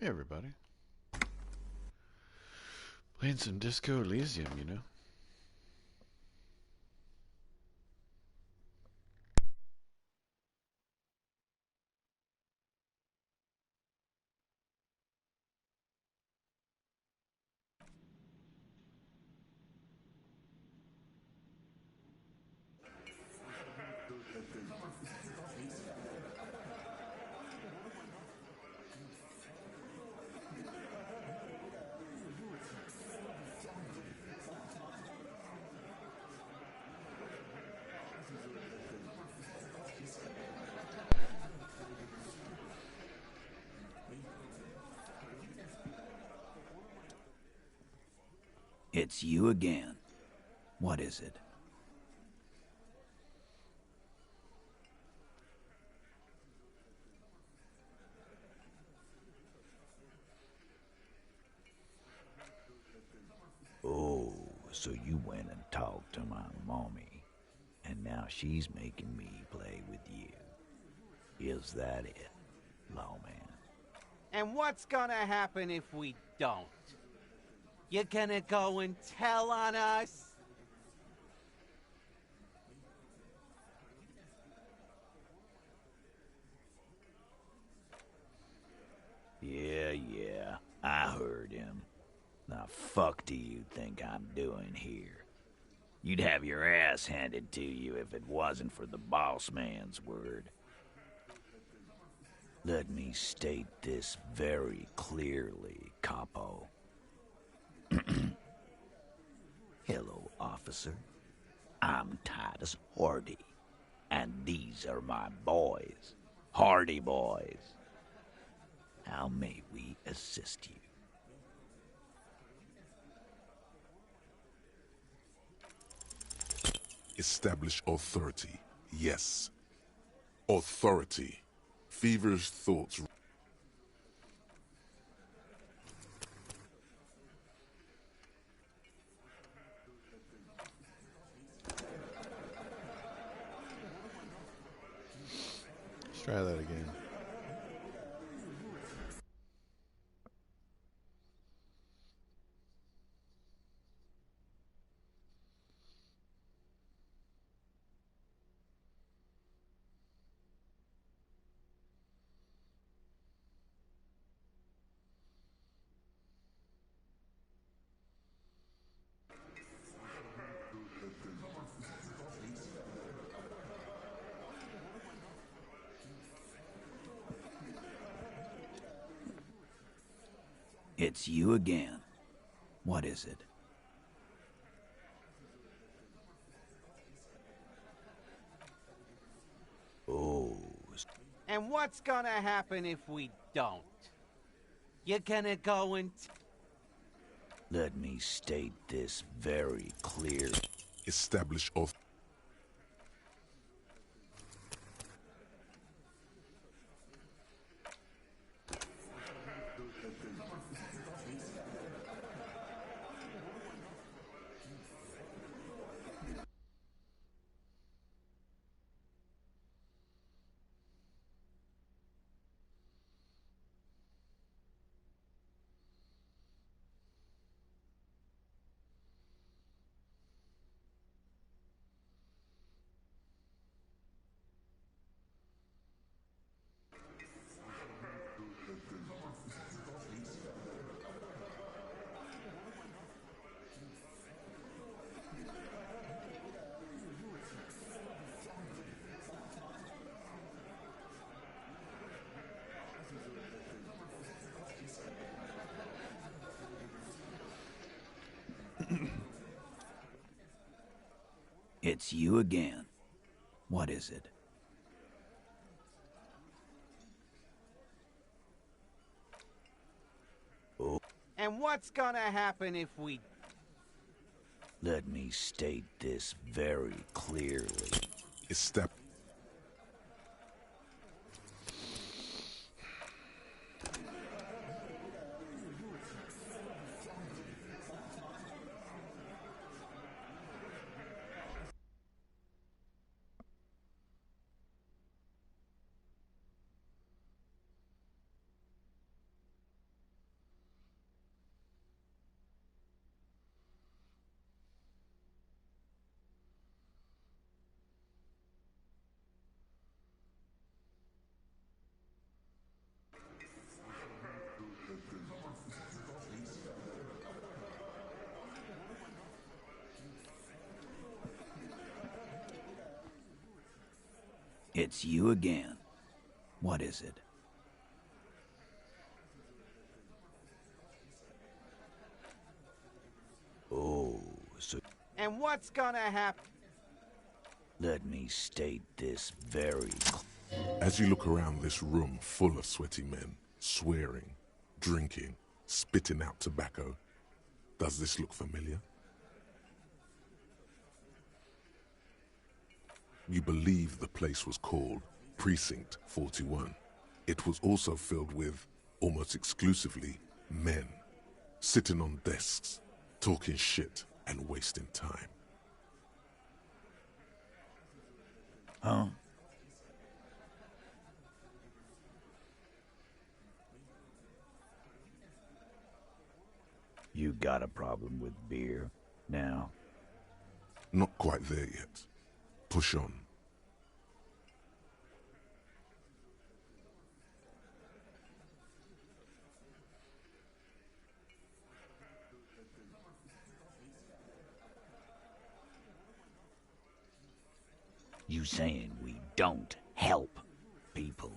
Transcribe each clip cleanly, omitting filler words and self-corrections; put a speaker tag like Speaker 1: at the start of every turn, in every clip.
Speaker 1: Hey everybody. Playing some Disco Elysium, you know?
Speaker 2: It's you again. What is it? Oh, so you went and talked to my mommy, and now she's making me play with you. Is that it, lawman?
Speaker 3: And what's gonna happen if we don't? You gonna go and tell on us?
Speaker 2: Yeah, I heard him. The fuck do you think I'm doing here? You'd have your ass handed to you if it wasn't for the boss man's word. Let me state this very clearly, capo. Hello, officer. I'm Titus Hardy, and these are my boys, Hardy boys. How may we assist you?
Speaker 4: Establish authority. Yes. Authority. Feverish thoughts.
Speaker 1: Let's try that again.
Speaker 2: It's you again. What is it? Oh,
Speaker 3: And what's gonna happen if we don't? You gonna go and
Speaker 2: let me state this very clearly.
Speaker 4: Establish authority.
Speaker 2: It's you again. What is it? Oh,
Speaker 3: And what's gonna happen if we
Speaker 2: let me state this very clearly.
Speaker 4: Establish.
Speaker 2: It's you again. What is it? Oh, so
Speaker 3: And what's gonna happen?
Speaker 2: let me state this very
Speaker 4: As you look around this room full of sweaty men, swearing, drinking, spitting out tobacco, does this look familiar? You believe the place was called Precinct 41. It was also filled with, almost exclusively, men, sitting on desks, talking shit and wasting time.
Speaker 2: Huh? You got a problem with beer now?
Speaker 4: Not quite there yet. Push on.
Speaker 2: You saying we don't help people?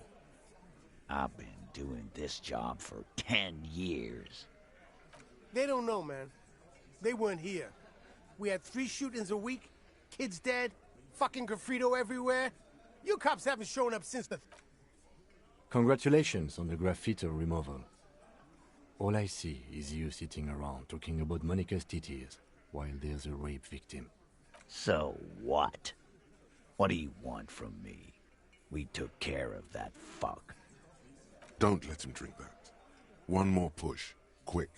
Speaker 2: I've been doing this job for 10 years.
Speaker 5: They don't know, man. They weren't here. We had 3 shootings a week, kids dead, fucking graffito everywhere. You cops haven't shown up since the...
Speaker 6: Congratulations on the graffiti removal. All I see is you sitting around talking about Monica's titties while there's a rape victim.
Speaker 2: So what? What do you want from me? We took care of that fuck.
Speaker 4: Don't let him drink that. One more push. Quick.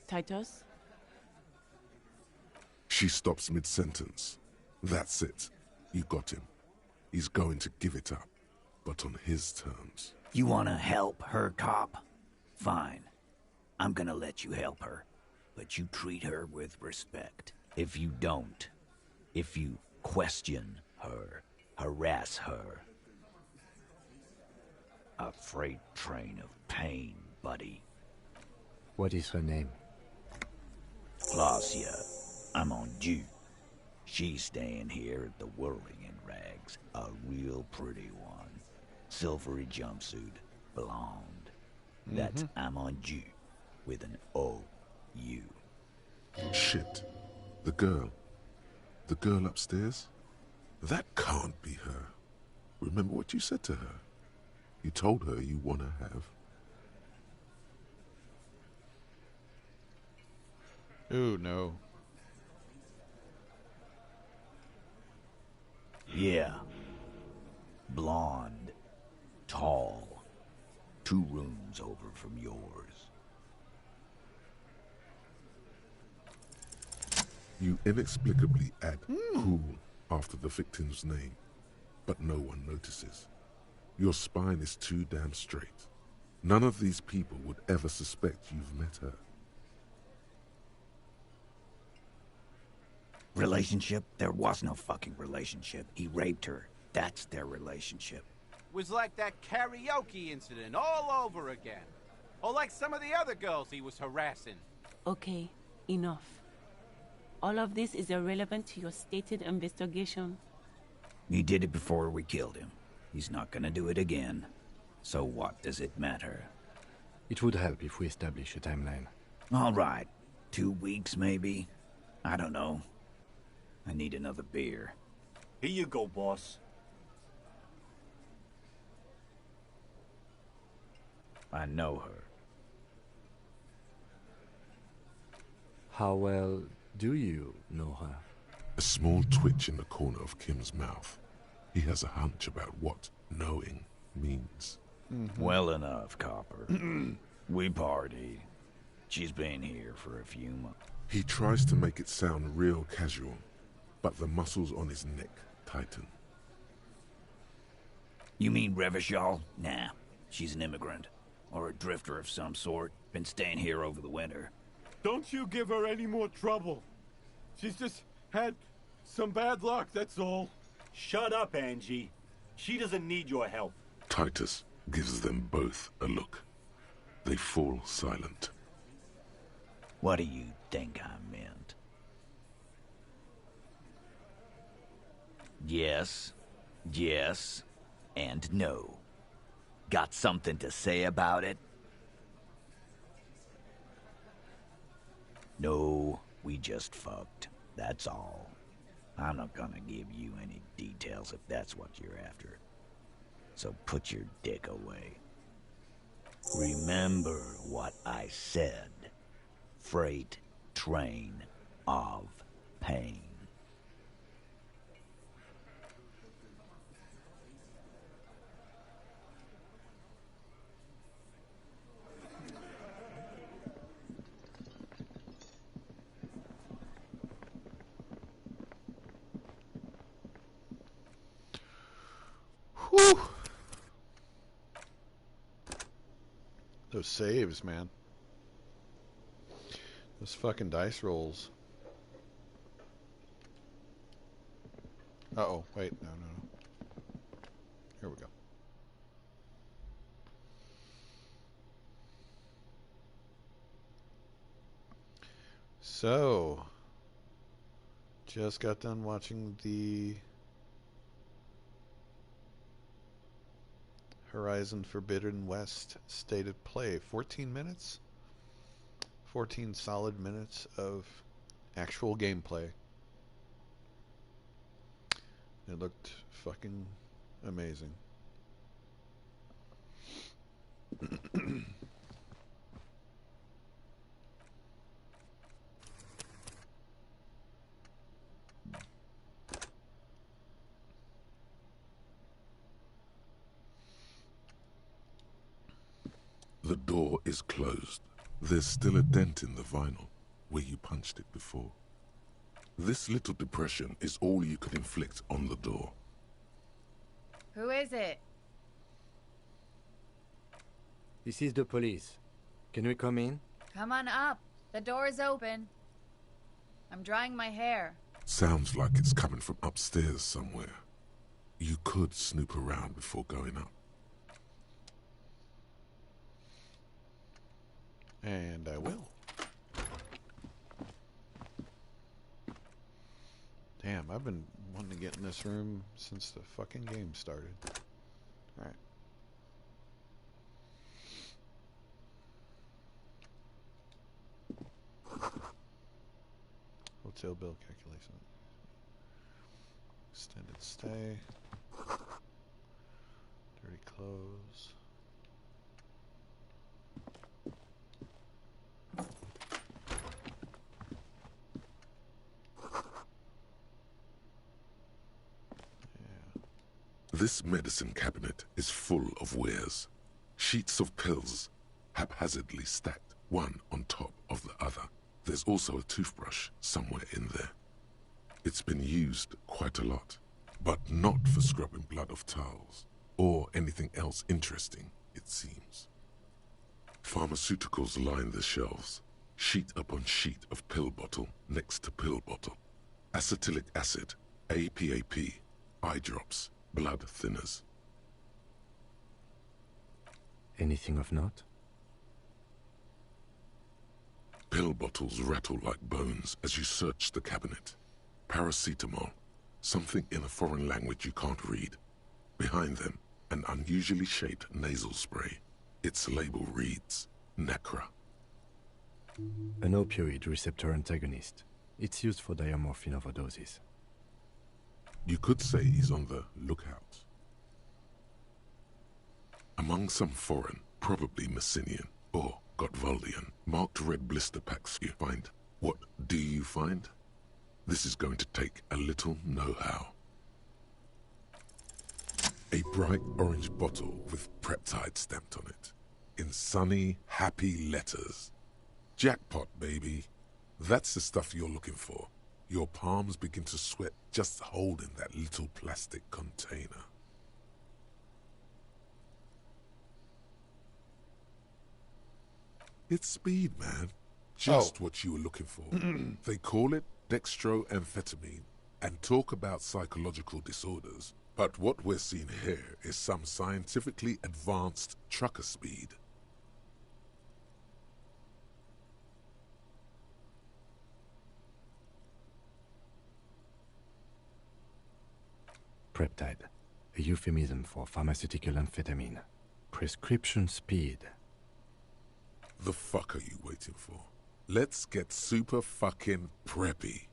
Speaker 7: Titus?
Speaker 4: She stops mid-sentence. That's it. You got him. He's going to give it up, but on his terms.
Speaker 2: You wanna help her, cop? Fine. I'm gonna let you help her. But you treat her with respect. If you don't, if you question her, harass her. A freight train of pain, buddy.
Speaker 6: What is her name?
Speaker 2: Glacia, I'm on due. She's staying here at the Whirling in Rags, a real pretty one. Silvery jumpsuit, blonde. That's I'm on due, with an O-U.
Speaker 4: Shit. The girl. The girl upstairs? That can't be her. Remember what you said to her? You told her you want to have.
Speaker 1: Ooh, no.
Speaker 2: Yeah. Blonde. Tall. 2 rooms over from yours.
Speaker 4: You inexplicably add cool after the victim's name, but no one notices. Your spine is too damn straight. None of these people would ever suspect you've met her.
Speaker 2: Relationship? There was no fucking relationship. He raped her. That's their relationship.
Speaker 3: Was like that karaoke incident all over again. Or like some of the other girls he was harassing.
Speaker 7: Okay, enough. All of this is irrelevant to your stated investigation.
Speaker 2: He did it before we killed him. He's not gonna do it again. So what does it matter?
Speaker 6: It would help if we establish a timeline.
Speaker 2: All right. 2 weeks, maybe? I don't know. I need another beer.
Speaker 8: Here you go, boss.
Speaker 2: I know her.
Speaker 6: How well do you know her?
Speaker 4: A small twitch in the corner of Kim's mouth. He has a hunch about what knowing means.
Speaker 2: Well enough, Copper. We partied. She's been here for a few months.
Speaker 4: He tries to make it sound real casual, but the muscles on his neck tighten.
Speaker 2: You mean Revachol? Nah, she's an immigrant. Or a drifter of some sort. Been staying here over the winter.
Speaker 9: Don't you give her any more trouble. She's just had some bad luck, that's all.
Speaker 8: Shut up, Angie. She doesn't need your help.
Speaker 4: Titus gives them both a look. They fall silent.
Speaker 2: What do you think I meant? Yes, yes, and no. Got something to say about it? No, we just fucked. That's all. I'm not gonna give you any details if that's what you're after. So put your dick away. Remember what I said. Freight train of pain.
Speaker 1: Whew. Those saves, man. Those fucking dice rolls. Uh-oh. Wait. No. Here we go. So, just got done watching the Horizon Forbidden West state of play. 14 minutes? 14 solid minutes of actual gameplay. It looked fucking amazing.
Speaker 4: The door is closed. There's still a dent in the vinyl where you punched it before. This little depression is all you could inflict on the door.
Speaker 10: Who is it?
Speaker 6: This is the police. Can we come in?
Speaker 10: Come on up. The door is open. I'm drying my hair.
Speaker 4: Sounds like it's coming from upstairs somewhere. You could snoop around before going up.
Speaker 1: And I will. Damn, I've been wanting to get in this room since the fucking game started. Alright. Hotel bill calculation. Extended stay. Dirty clothes.
Speaker 4: This medicine cabinet is full of wares. Sheets of pills, haphazardly stacked, one on top of the other. There's also a toothbrush somewhere in there. It's been used quite a lot, but not for scrubbing blood off towels, or anything else interesting, it seems. Pharmaceuticals line the shelves, sheet upon sheet of pill bottle next to pill bottle. Acetylic acid, APAP, eye drops, blood thinners.
Speaker 6: Anything of note?
Speaker 4: Pill bottles rattle like bones as you search the cabinet. Paracetamol, something in a foreign language you can't read. Behind them, an unusually shaped nasal spray. Its label reads, Nacra.
Speaker 6: An opioid receptor antagonist. It's used for diamorphine overdoses.
Speaker 4: You could say he's on the lookout. Among some foreign, probably Messinian or Gotvaldian, marked red blister packs you find. What do you find? This is going to take a little know-how. A bright orange bottle with Preptide stamped on it, in sunny, happy letters. Jackpot, baby. That's the stuff you're looking for. Your palms begin to sweat just holding that little plastic container. It's speed, man. Just what you were looking for. They call it dextroamphetamine and talk about psychological disorders. But what we're seeing here is some scientifically advanced trucker speed.
Speaker 6: Prescriptide, a euphemism for pharmaceutical amphetamine. Prescription speed.
Speaker 4: The fuck are you waiting for? Let's get super fucking preppy.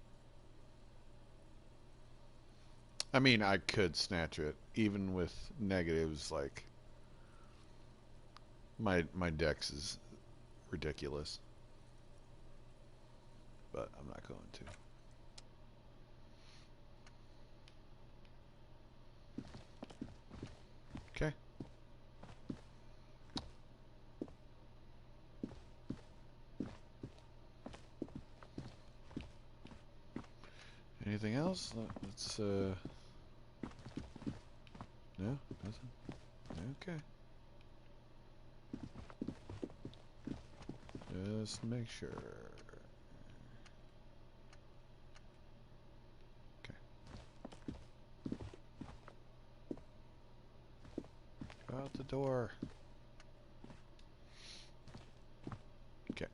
Speaker 1: I mean, I could snatch it, even with negatives. Like my dex is ridiculous, but I'm not going to. Okay. Anything else? Let's no, nothing. Okay. Just make sure. Okay. Go out the door. Okay.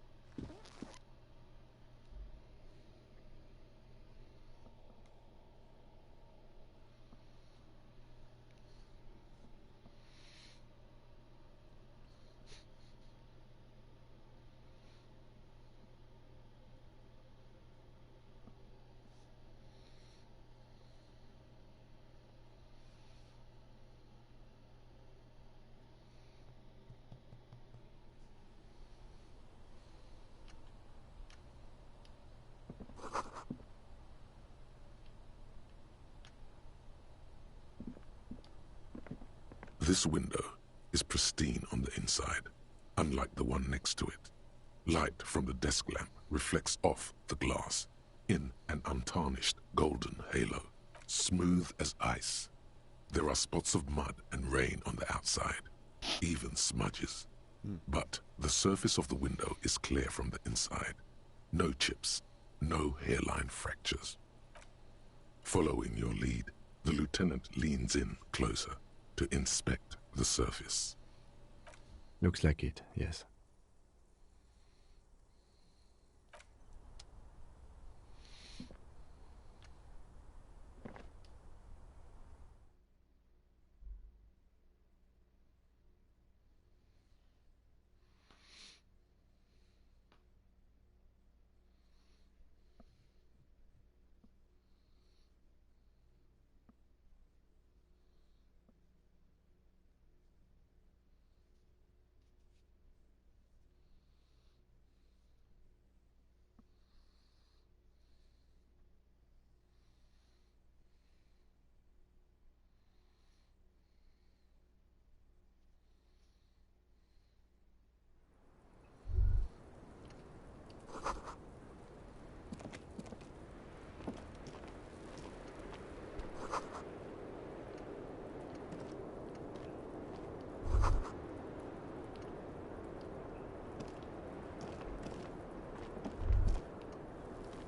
Speaker 4: This window is pristine on the inside, unlike the one next to it. Light from the desk lamp reflects off the glass in an untarnished golden halo, smooth as ice. There are spots of mud and rain on the outside, even smudges. But the surface of the window is clear from the inside. No chips, no hairline fractures. Following your lead, the lieutenant leans in closer to inspect the surface.
Speaker 6: Looks like it, yes.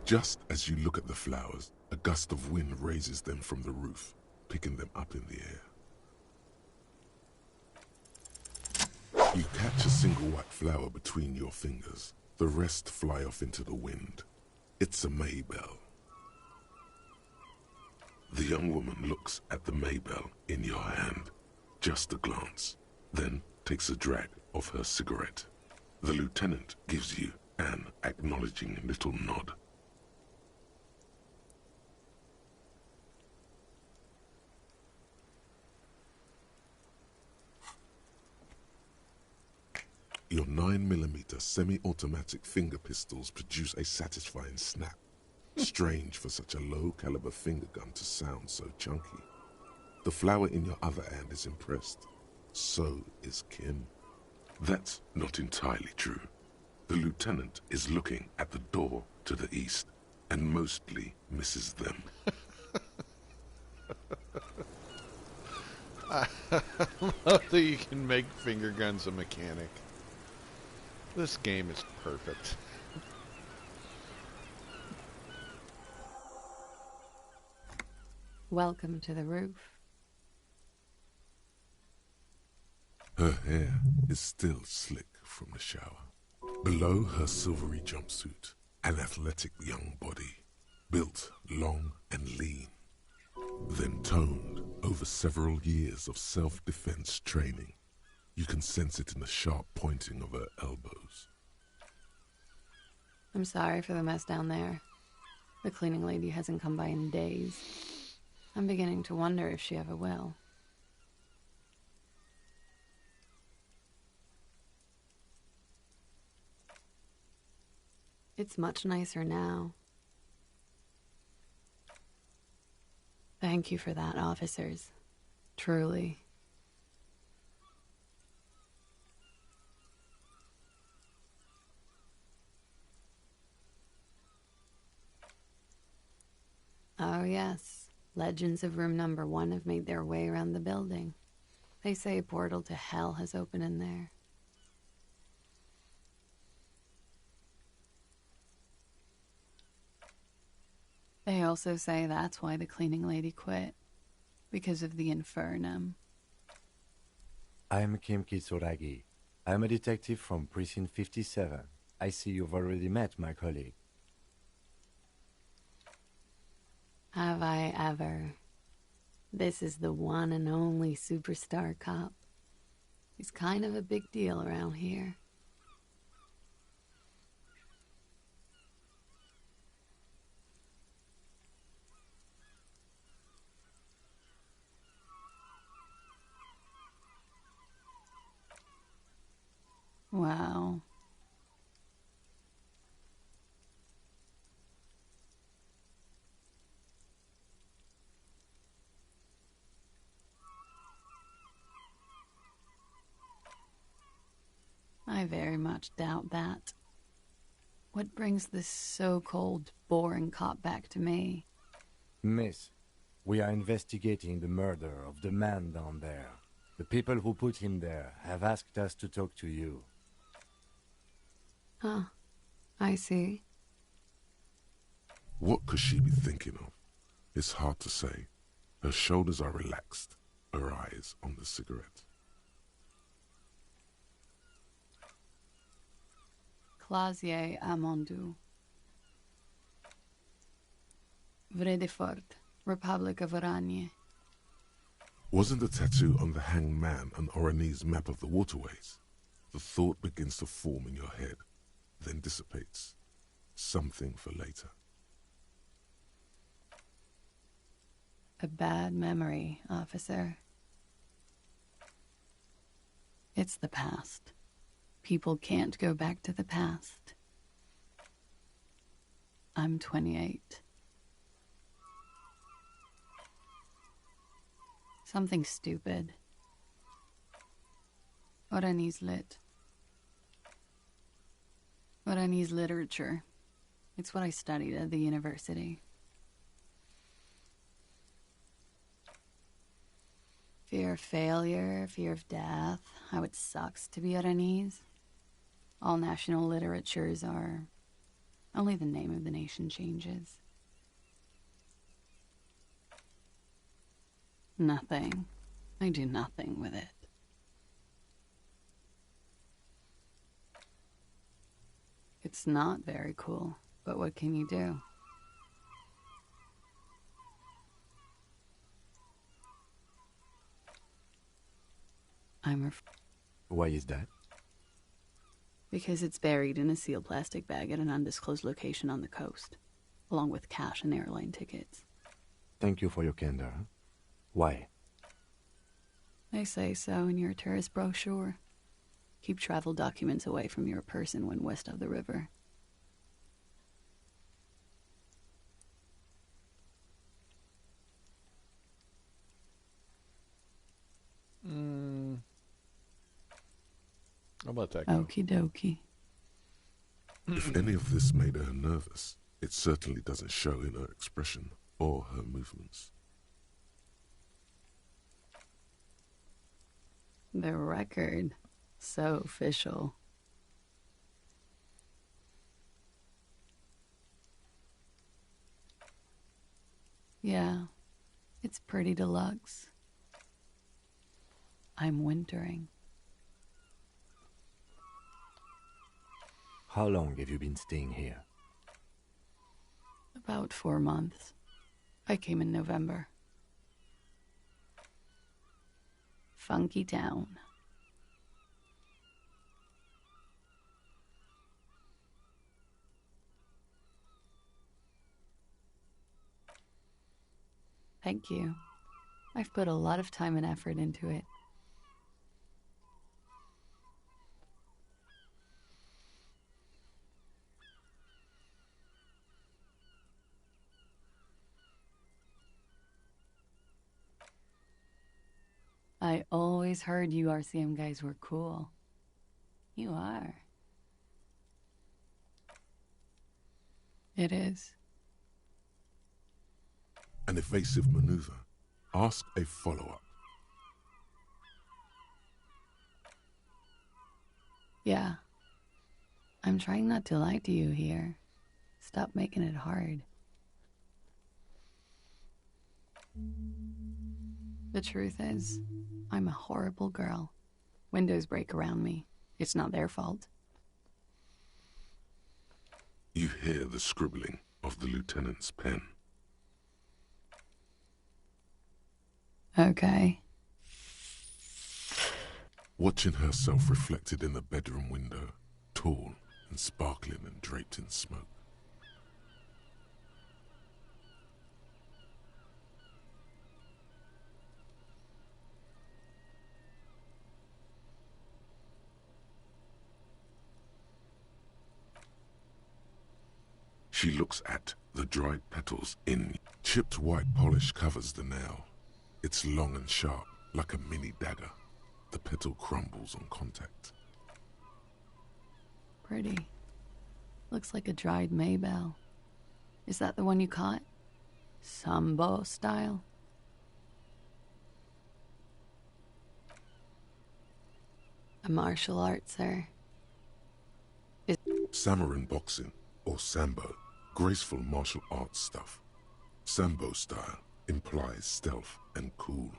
Speaker 4: Just as you look at the flowers, a gust of wind raises them from the roof, picking them up in the air. You catch a single white flower between your fingers. The rest fly off into the wind. It's a Maybell. The young woman looks at the Maybell in your hand, just a glance, then takes a drag of her cigarette. The lieutenant gives you an acknowledging little nod. Your 9mm semi-automatic finger pistols produce a satisfying snap. Strange for such a low-caliber finger gun to sound so chunky. The flower in your other hand is impressed. So is Kim. That's not entirely true. The lieutenant is looking at the door to the east and mostly misses them.
Speaker 1: I love that you can make finger guns a mechanic. This game is perfect.
Speaker 11: Welcome to the roof.
Speaker 4: Her hair is still slick from the shower. Below her silvery jumpsuit, an athletic young body, built long and lean, then toned over several years of self-defense training. You can sense it in the sharp pointing of her elbows.
Speaker 11: I'm sorry for the mess down there. The cleaning lady hasn't come by in days. I'm beginning to wonder if she ever will. It's much nicer now. Thank you for that, officers. Truly. Oh, yes. Legends of room number 1 have made their way around the building. They say a portal to hell has opened in there. They also say that's why the cleaning lady quit. Because of the infernum.
Speaker 6: I'm Kim Kitsuragi. I'm a detective from Precinct 57. I see you've already met my colleague.
Speaker 11: Have I ever? This is the one and only superstar cop. He's kind of a big deal around here. Wow. I very much doubt that. What brings this so-called boring cop back to me?
Speaker 6: Miss, we are investigating the murder of the man down there. The people who put him there have asked us to talk to you.
Speaker 11: Huh. I see.
Speaker 4: What could she be thinking of? It's hard to say. Her shoulders are relaxed, her eyes on the cigarette.
Speaker 11: Clasier Amandu. Vredefort, Republic of Oranje.
Speaker 4: Wasn't the tattoo on the hanged man an Oranese map of the waterways? The thought begins to form in your head, then dissipates. Something for later.
Speaker 11: A bad memory, officer. It's the past. People can't go back to the past. I'm 28. Something stupid. Oranese lit. Oranese literature. It's what I studied at the university. Fear of failure, fear of death, how it sucks to be Oranese. All national literatures are... only the name of the nation changes. Nothing. I do nothing with it. It's not very cool, but what can you do?
Speaker 6: Why is that?
Speaker 11: Because it's buried in a sealed plastic bag at an undisclosed location on the coast, along with cash and airline tickets.
Speaker 6: Thank you for your candor. Why?
Speaker 11: They say so in your tourist brochure. Keep travel documents away from your person when west of the river.
Speaker 1: How about that go?
Speaker 11: Okie dokie.
Speaker 4: If any of this made her nervous, it certainly doesn't show in her expression or her movements.
Speaker 11: The record. So official. Yeah, it's pretty deluxe. I'm wintering.
Speaker 6: How long have you been staying here?
Speaker 11: About 4 months. I came in November. funky town. Thank you. I've put a lot of time and effort into it. I always heard you RCM guys were cool. You are. It is.
Speaker 4: An evasive maneuver. Ask a follow-up.
Speaker 11: Yeah. I'm trying not to lie to you here. Stop making it hard. The truth is, I'm a horrible girl. Windows break around me. It's not their fault.
Speaker 4: You hear the scribbling of the lieutenant's pen.
Speaker 11: Okay.
Speaker 4: Watching herself reflected in the bedroom window, tall and sparkling and draped in smoke. She looks at the dried petals in chipped white polish covers the nail. It's long and sharp, like a mini dagger. The petal crumbles on contact.
Speaker 11: Pretty. Looks like a dried maybell. Is that the one you caught? Sambo style? A martial art, sir.
Speaker 4: Samurai boxing, or sambo, graceful martial arts stuff. Sambo style implies stealth and cool.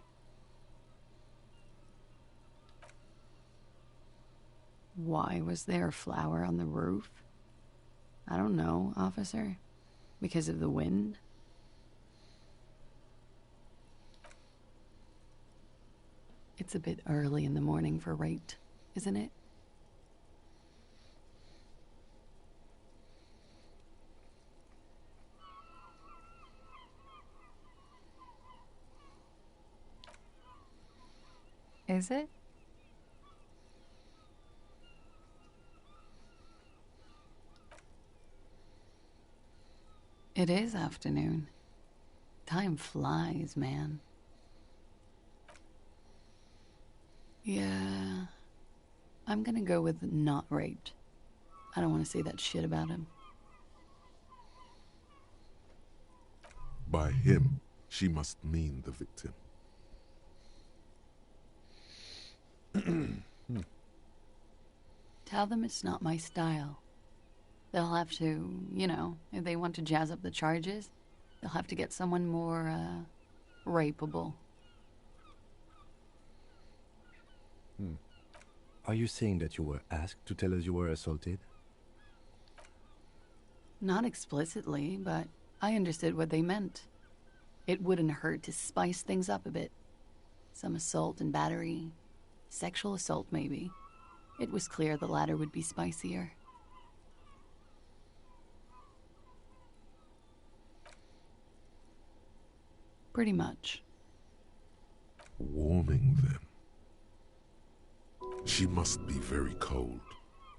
Speaker 11: Why was there a flower on the roof? I don't know, officer. Because of the wind? It's a bit early in the morning for rape, isn't it? Is it? It is afternoon. Time flies, man. Yeah, I'm gonna go with not raped. I don't want to say that shit about him.
Speaker 4: By him, she must mean the victim.
Speaker 11: Tell them it's not my style. They'll have to, you know, if they want to jazz up the charges, they'll have to get someone more, rapeable.
Speaker 6: Are you saying that you were asked to tell us you were assaulted?
Speaker 11: Not explicitly, but I understood what they meant. It wouldn't hurt to spice things up a bit. Some assault and battery. Sexual assault, maybe. It was clear the latter would be spicier. Pretty much.
Speaker 4: Warming them. She must be very cold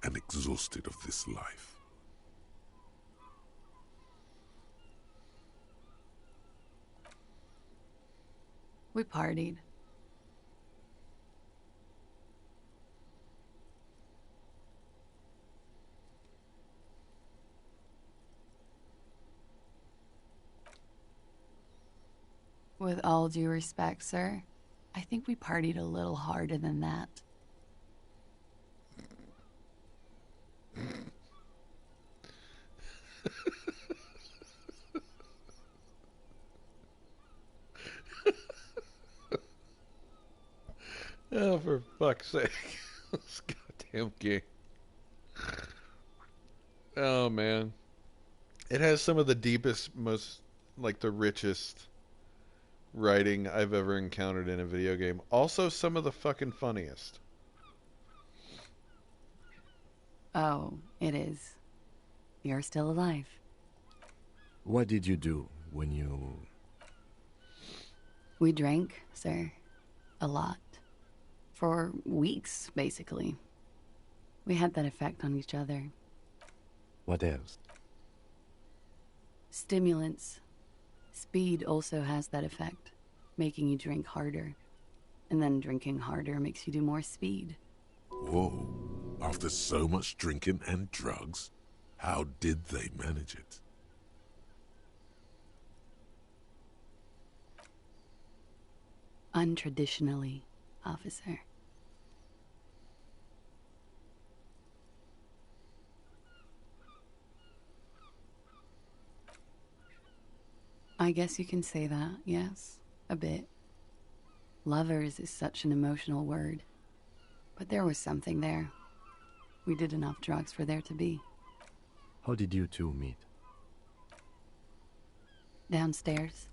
Speaker 4: and exhausted of this life.
Speaker 11: We partied. With all due respect, sir, I think we partied a little harder than that.
Speaker 1: Oh, for fuck's sake. This goddamn game. Oh, man. It has some of the deepest, most, like, the richest writing I've ever encountered in a video game. Also, some of the fucking funniest.
Speaker 11: Oh, it is. You're still alive.
Speaker 6: What did you do when you...
Speaker 11: We drank, sir. A lot. For weeks, basically. We had that effect on each other.
Speaker 6: What else?
Speaker 11: Stimulants. Speed also has that effect, making you drink harder. And then drinking harder makes you do more speed.
Speaker 4: Whoa. After so much drinking and drugs, how did they manage it?
Speaker 11: Untraditionally, officer. I guess you can say that, yes, a bit. Lovers is such an emotional word. But there was something there. We did enough drugs for there to be.
Speaker 6: How did you two meet?
Speaker 11: Downstairs,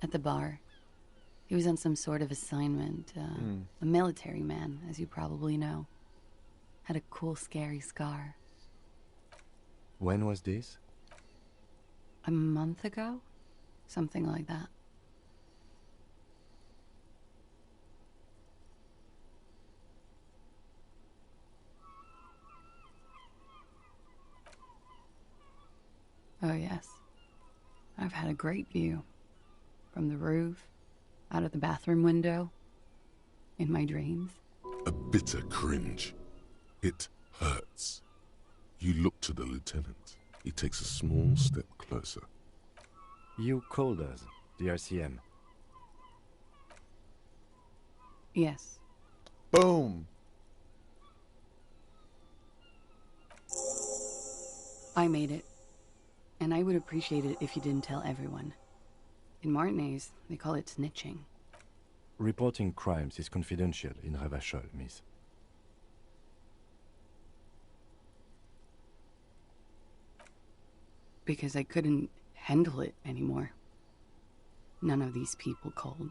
Speaker 11: at the bar. He was on some sort of assignment. A military man, as you probably know. Had a cool, scary scar.
Speaker 6: When was this?
Speaker 11: A month ago? Something like that. Oh, yes. I've had a great view. From the roof, out of the bathroom window, in my dreams.
Speaker 4: A bitter cringe. It hurts. You look to the lieutenant. He takes a small step closer.
Speaker 6: You called us, the RCM.
Speaker 11: Yes.
Speaker 1: Boom.
Speaker 11: I made it. And I would appreciate it if you didn't tell everyone. In Martinez, they call it snitching.
Speaker 6: Reporting crimes is confidential in Ravachol, miss.
Speaker 11: Because I couldn't handle it anymore. None of these people called.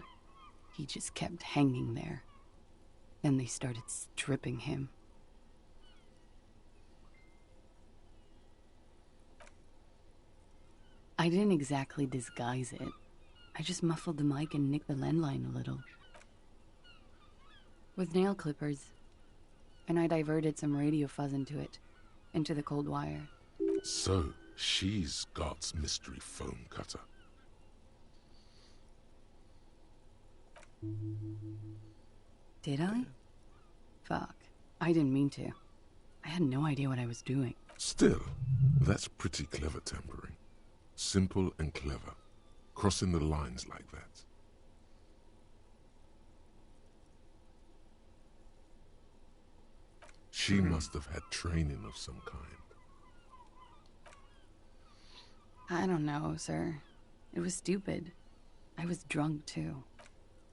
Speaker 11: He just kept hanging there. Then they started stripping him. I didn't exactly disguise it. I just muffled the mic and nicked the landline a little. With nail clippers. And I diverted some radio fuzz into it. Into the cold wire.
Speaker 4: So, she's God's mystery phone cutter.
Speaker 11: Did I? Fuck. I didn't mean to. I had no idea what I was doing.
Speaker 4: Still, that's pretty clever tampering. Simple and clever. Crossing the lines like that. She must have had training of some kind.
Speaker 11: I don't know, sir. It was stupid. I was drunk, too.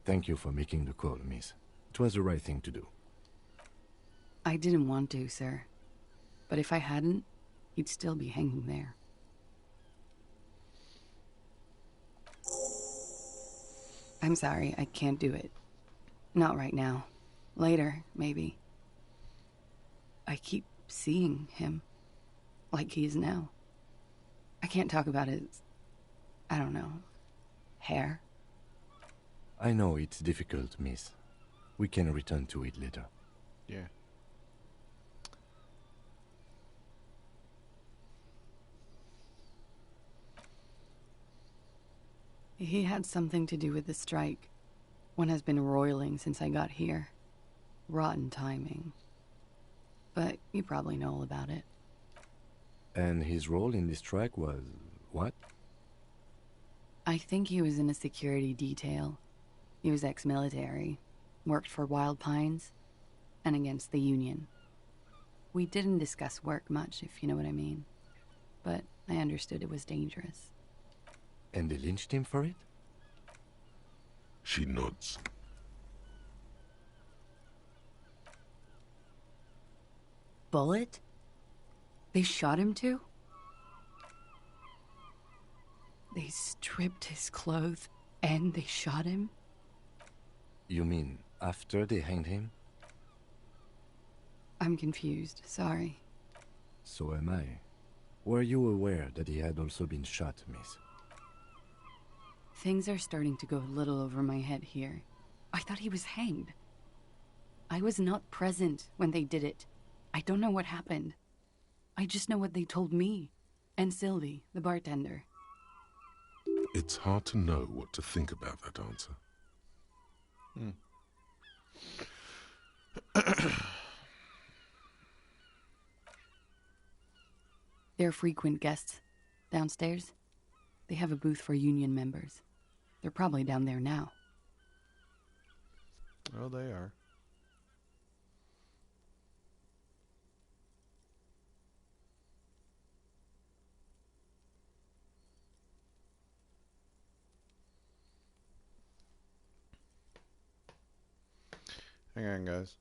Speaker 6: Thank you for making the call, miss. It was the right thing to do.
Speaker 11: I didn't want to, sir. But if I hadn't, he'd still be hanging there. I'm sorry, I can't do it. Not right now. Later, maybe. I keep seeing him. Like he is now. I can't talk about his... I don't know... hair.
Speaker 6: I know it's difficult, miss. We can return to it later.
Speaker 1: Yeah.
Speaker 11: He had something to do with the strike. One has been roiling since I got here. Rotten timing. But you probably know all about it.
Speaker 6: And his role in this strike was... what?
Speaker 11: I think he was in a security detail. He was ex-military. Worked for Wild Pines. And against the Union. We didn't discuss work much, if you know what I mean. But I understood it was dangerous.
Speaker 6: And they lynched him for it?
Speaker 4: She nods.
Speaker 11: Bullet? They shot him too? They stripped his clothes And they shot him?
Speaker 6: You mean after they hanged him?
Speaker 11: I'm confused. Sorry.
Speaker 6: So am I. Were you aware that he had also been shot, miss?
Speaker 11: Things are starting to go a little over my head here. I thought he was hanged. I was not present when they did it. I don't know what happened. I just know what they told me. And Sylvie, the bartender.
Speaker 4: It's hard to know what to think about that answer.
Speaker 11: They're frequent guests. Downstairs, they have a booth for union members. They're probably down there now.
Speaker 1: Oh, they are. Hang on, guys.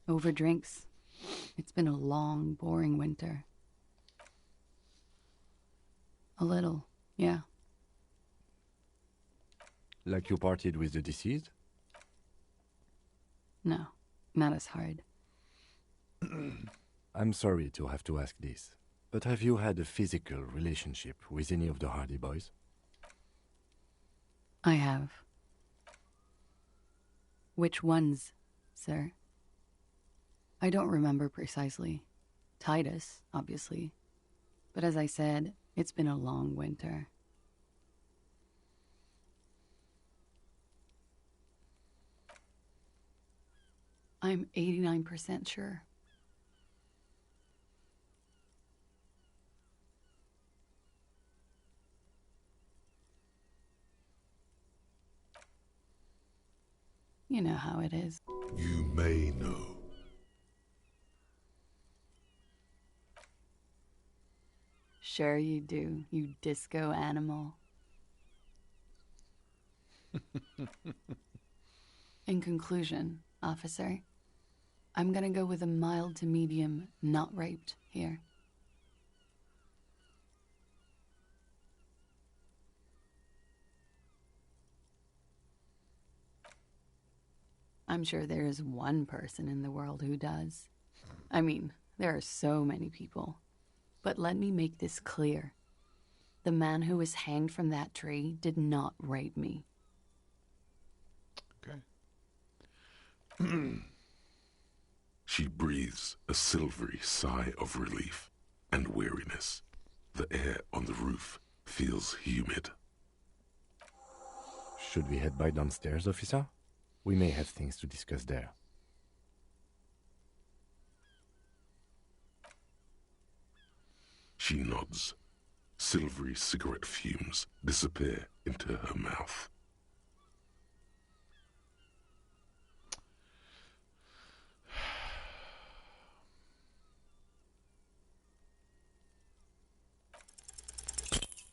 Speaker 11: Over drinks. It's been a long, boring winter. A little, yeah.
Speaker 6: Like you partied with the deceased?
Speaker 11: No, not as hard.
Speaker 6: I'm sorry to have to ask this, but have you had a physical relationship with any of the Hardy Boys?
Speaker 11: I have. Which ones, sir? I don't remember precisely. Titus, obviously. But as I said, it's been a long winter. I'm 89% sure. You know how it is.
Speaker 4: You may know.
Speaker 11: Sure you do, you disco animal. In conclusion, officer, I'm gonna go with a mild to medium not raped here. I'm sure there is one person in the world who does. I mean, there are so many people. But let me make this clear. The man who was hanged from that tree did not rape me.
Speaker 1: Okay.
Speaker 4: She breathes a silvery sigh of relief and weariness. The air on the roof feels humid.
Speaker 6: Should we head by downstairs, officer? We may have things to discuss there.
Speaker 4: She nods. Silvery cigarette fumes disappear into her mouth.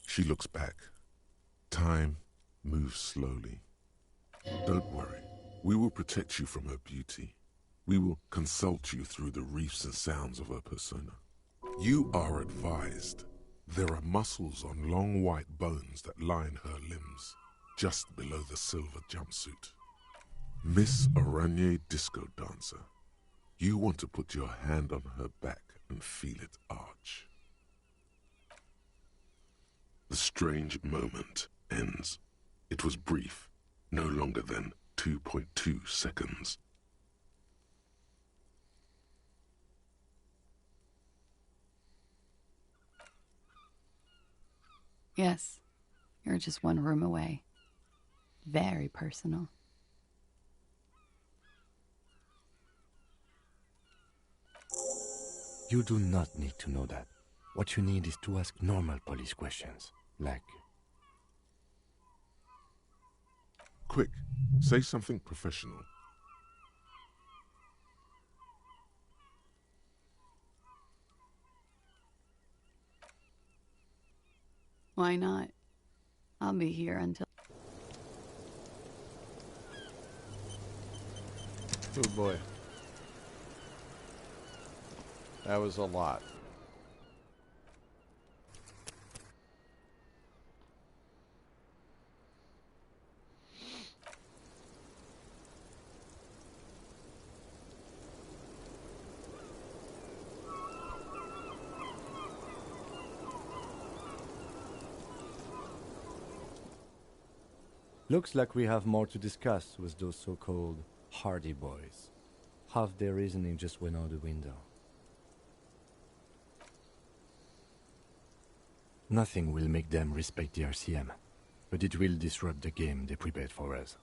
Speaker 4: She looks back. Time moves slowly. Don't worry. We will protect you from her beauty. We will consult you through the reefs and sounds of her persona. You are advised. There are muscles on long white bones that line her limbs, just below the silver jumpsuit. Miss Araignée Disco Dancer, you want to put your hand on her back and feel it arch. The strange moment ends. It was brief, no longer than 2.2 seconds.
Speaker 11: Yes, you're just one room away. Very personal.
Speaker 6: You do not need to know that. What you need is to ask normal police questions, like...
Speaker 4: Quick, say something professional.
Speaker 11: Why not? I'll be here until...
Speaker 1: Oh boy. That was a lot.
Speaker 6: Looks like we have more to discuss with those so-called Hardy boys. Half their reasoning just went out the window. Nothing will make them respect the RCM, but it will disrupt the game they prepared for us.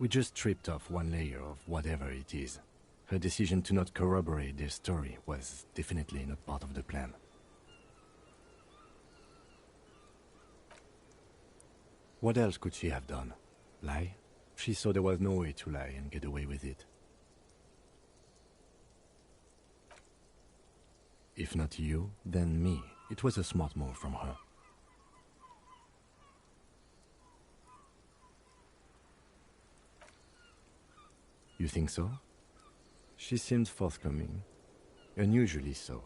Speaker 6: We just stripped off one layer of whatever it is. Her decision to not corroborate their story was definitely not part of the plan. What else could she have done? Lie? She saw there was no way to lie and get away with it. If not you, then me. It was a smart move from her. You think so? She seemed forthcoming. Unusually so.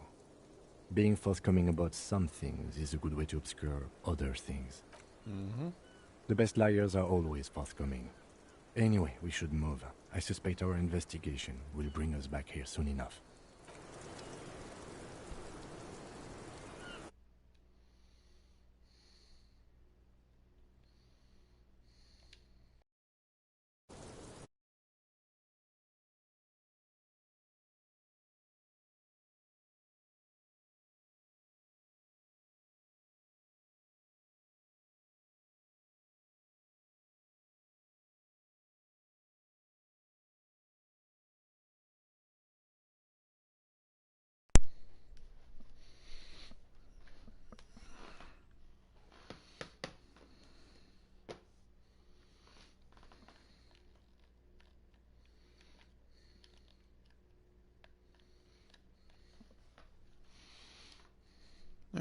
Speaker 6: Being forthcoming about some things is a good way to obscure other things.
Speaker 1: Mm-hmm.
Speaker 6: The best liars are always forthcoming. Anyway, we should move. I suspect our investigation will bring us back here soon enough.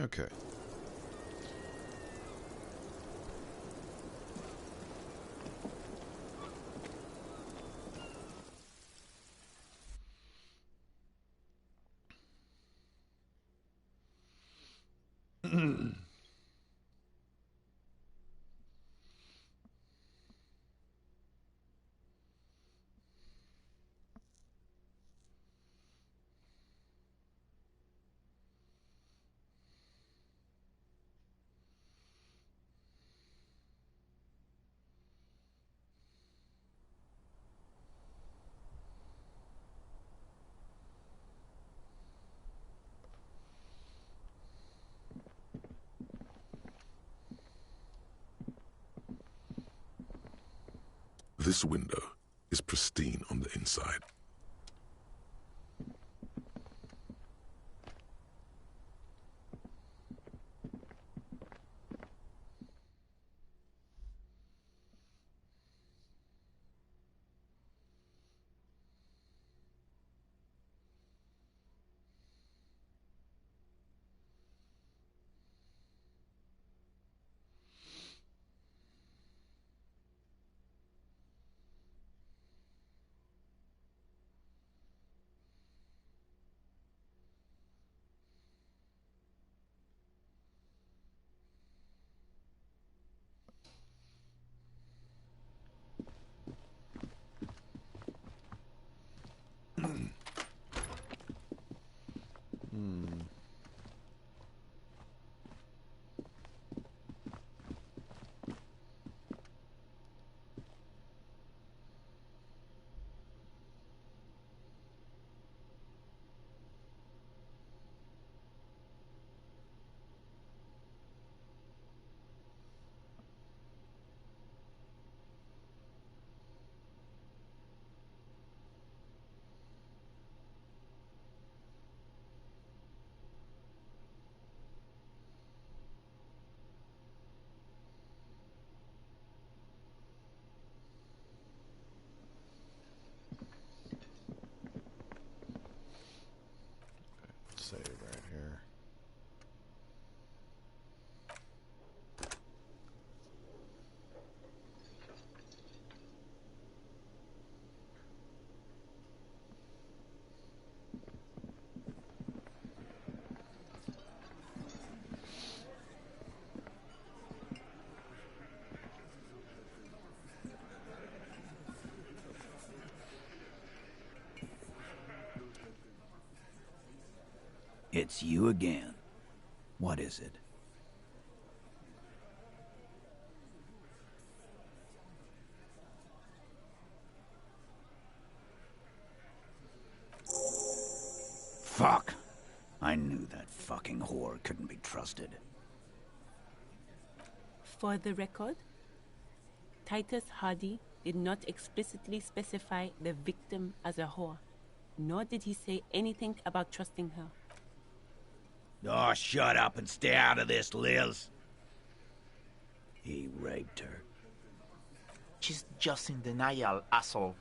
Speaker 1: Okay.
Speaker 4: This window is pristine on the inside.
Speaker 2: It's you again. What is it? Fuck! I knew that fucking whore couldn't be trusted.
Speaker 7: For the record, Titus Hardy did not explicitly specify the victim as a whore, nor did he say anything about trusting her.
Speaker 2: Oh, shut up and stay out of this, Liz. He raped her.
Speaker 12: She's just in denial, asshole.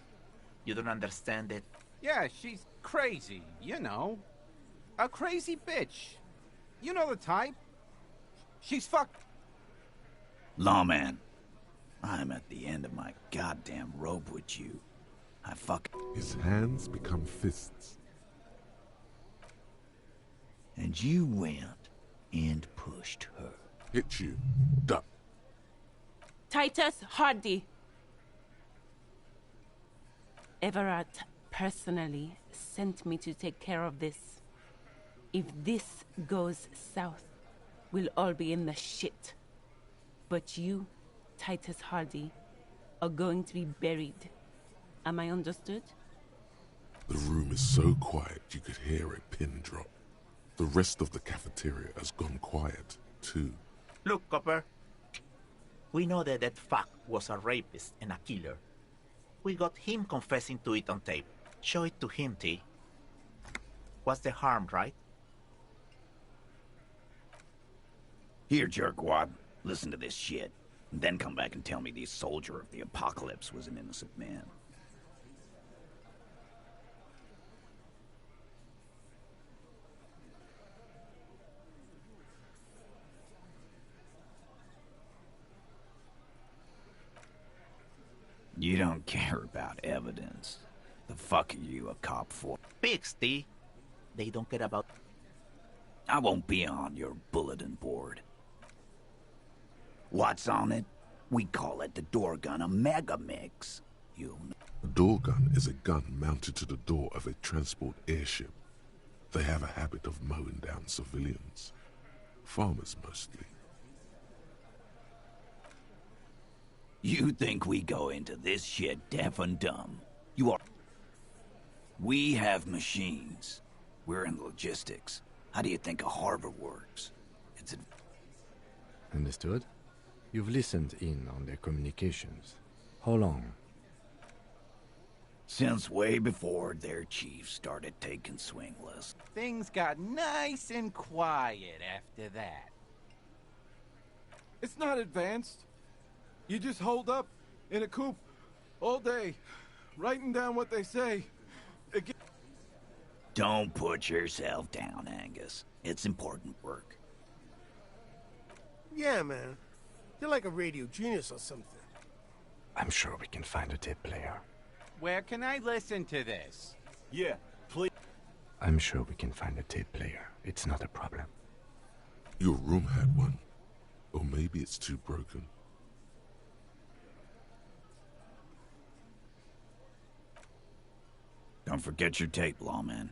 Speaker 12: You don't understand it.
Speaker 3: Yeah, she's crazy, you know. A crazy bitch. You know the type. She's fucked.
Speaker 2: Lawman, I'm at the end of my goddamn rope with you.
Speaker 4: His hands become fists.
Speaker 2: And you went and pushed her.
Speaker 4: Hit you. Duck.
Speaker 7: Titus Hardy! Everard personally sent me to take care of this. If this goes south, we'll all be in the shit. But you, Titus Hardy, are going to be buried. Am I understood?
Speaker 4: The room is so quiet you could hear a pin drop. The rest of the cafeteria has gone quiet, too.
Speaker 12: Look, Copper. We know that that fuck was a rapist and a killer. We got him confessing to it on tape. Show it to him, T. What's the harm, right?
Speaker 2: Here, jerkwad, listen to this shit. And then come back and tell me the soldier of the apocalypse was an innocent man. You don't care about evidence. The fuck are you a cop for?
Speaker 12: Pigs, T. They don't care about...
Speaker 2: I won't be on your bulletin board. What's on it? We call it the door gun, a mega mix. You know.
Speaker 4: A door gun is a gun mounted to the door of a transport airship. They have a habit of mowing down civilians. Farmers mostly.
Speaker 2: You think we go into this shit deaf and dumb? You are... We have machines. We're in logistics. How do you think a harbor works? It's...
Speaker 6: Understood? You've listened in on their communications. How long?
Speaker 2: Since way before their chief started taking swing lists.
Speaker 3: Things got nice and quiet after that.
Speaker 9: It's not advanced. You just hold up in a coop all day, writing down what they say.
Speaker 2: Don't put yourself down, Angus. It's important work.
Speaker 5: Yeah, man. You're like a radio genius or something.
Speaker 6: I'm sure we can find a tape player.
Speaker 3: Where can I listen to this?
Speaker 8: Yeah, please.
Speaker 6: I'm sure we can find a tape player. It's not a problem.
Speaker 4: Your room had one. Or maybe it's too broken.
Speaker 2: Don't forget your tape, lawman.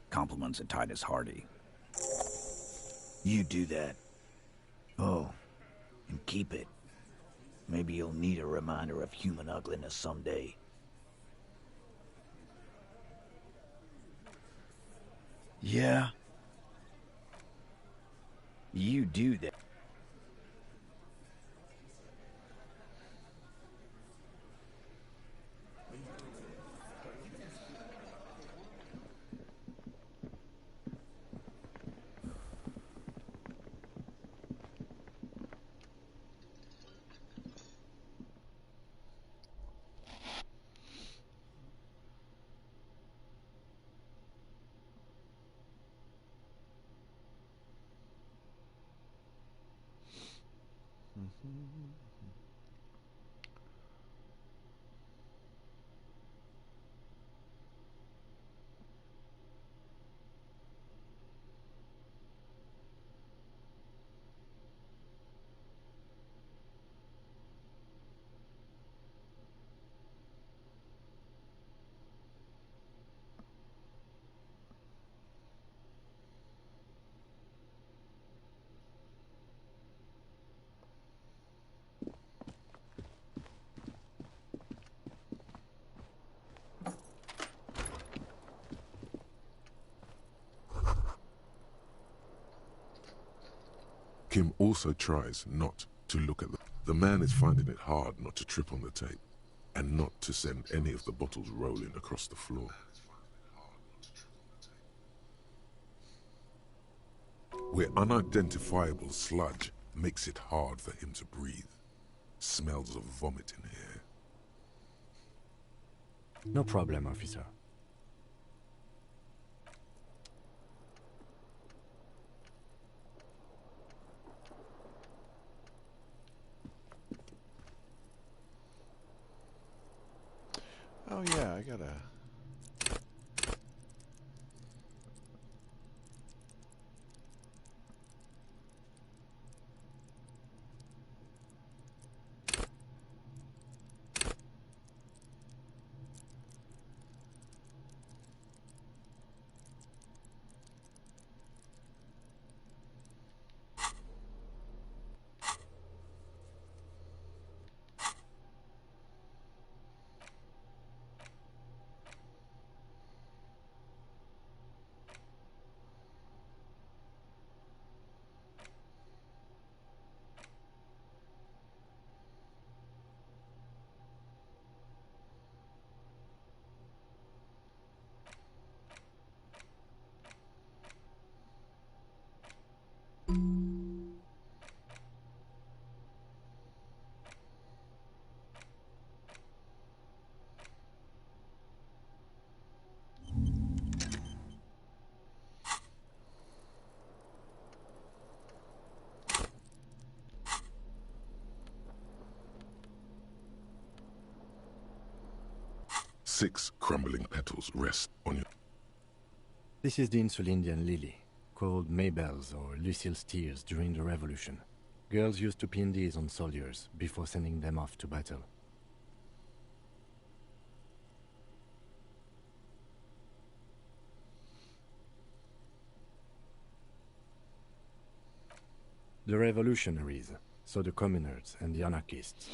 Speaker 2: Compliments of Titus Hardy. You do that. Oh, and keep it. Maybe you'll need a reminder of human ugliness someday. Yeah. You do that.
Speaker 4: Kim also tries not to look at the man is finding it hard not to trip on the tape and not to send any of the bottles rolling across the floor. Where unidentifiable sludge makes it hard for him to breathe. Smells of vomit in here.
Speaker 6: No problem, officer.
Speaker 1: Oh yeah, I gotta...
Speaker 4: Six crumbling petals rest on your...
Speaker 6: This is the Insulindian lily, called Mabel's or Lucille's tears during the Revolution. Girls used to pin these on soldiers before sending them off to battle. The revolutionaries, so the communards and the anarchists.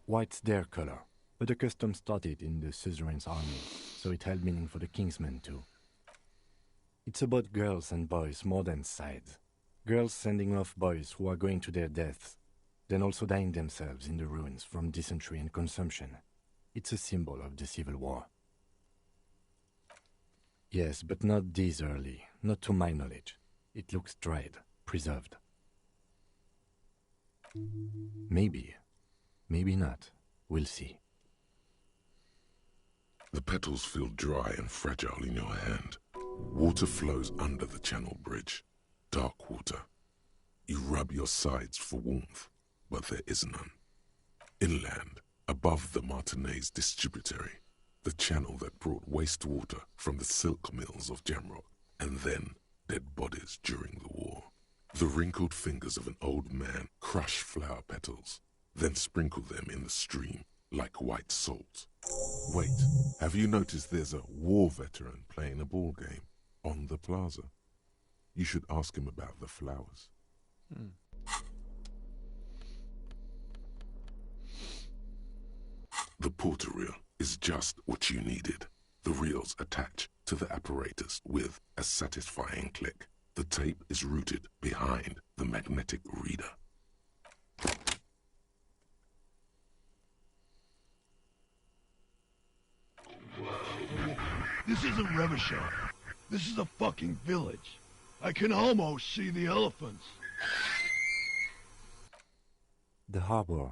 Speaker 6: White's their color, but the custom started in the suzerain's army, so it held meaning for the kingsmen too. It's about girls and boys more than sides. Girls sending off boys who are going to their deaths, then also dying themselves in the ruins from dysentery and consumption. It's a symbol of the Civil War. Yes, but not this early, not to my knowledge. It looks dried, preserved. Maybe. Maybe not. We'll see.
Speaker 4: The petals feel dry and fragile in your hand. Water flows under the channel bridge. Dark water. You rub your sides for warmth, but there is none. Inland, above the Martinez distributary, the channel that brought wastewater from the silk mills of Jamrock, and then dead bodies during the war. The wrinkled fingers of an old man crush flower petals, then sprinkle them in the stream like white salt. Wait, have you noticed there's a war veteran playing a ball game on the plaza? You should ask him about the flowers. The porter reel is just what you needed. The reels attach to the apparatus with a satisfying click. The tape is routed behind the magnetic reader.
Speaker 13: This isn't Revachol. This is a fucking village. I can almost see the elephants.
Speaker 6: The harbor.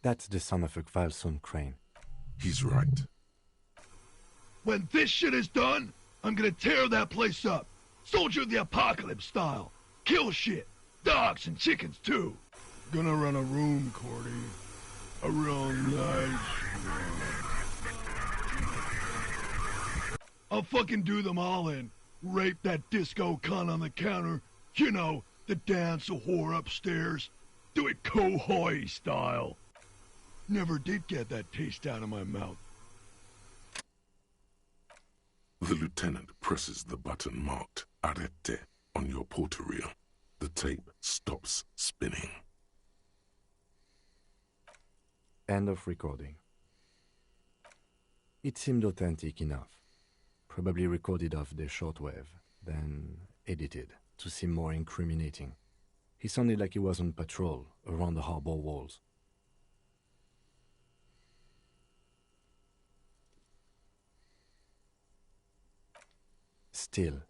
Speaker 6: That's the son of a Kvalson crane.
Speaker 4: He's right.
Speaker 13: When this shit is done, I'm gonna tear that place up. Soldier of the Apocalypse style. Kill shit. Dogs and chickens too. Gonna run a room, Cordy. A real nice one. I'll fucking do them all in. Rape that disco cunt on the counter. You know, the dance a whore upstairs. Do it Kohoi style. Never did get that taste out of my mouth.
Speaker 4: The lieutenant presses the button marked Arete on your porter reel. The tape stops spinning.
Speaker 6: End of recording. It seemed authentic enough. Probably recorded off the shortwave, then edited to seem more incriminating. He sounded like he was on patrol around the harbor walls. Still.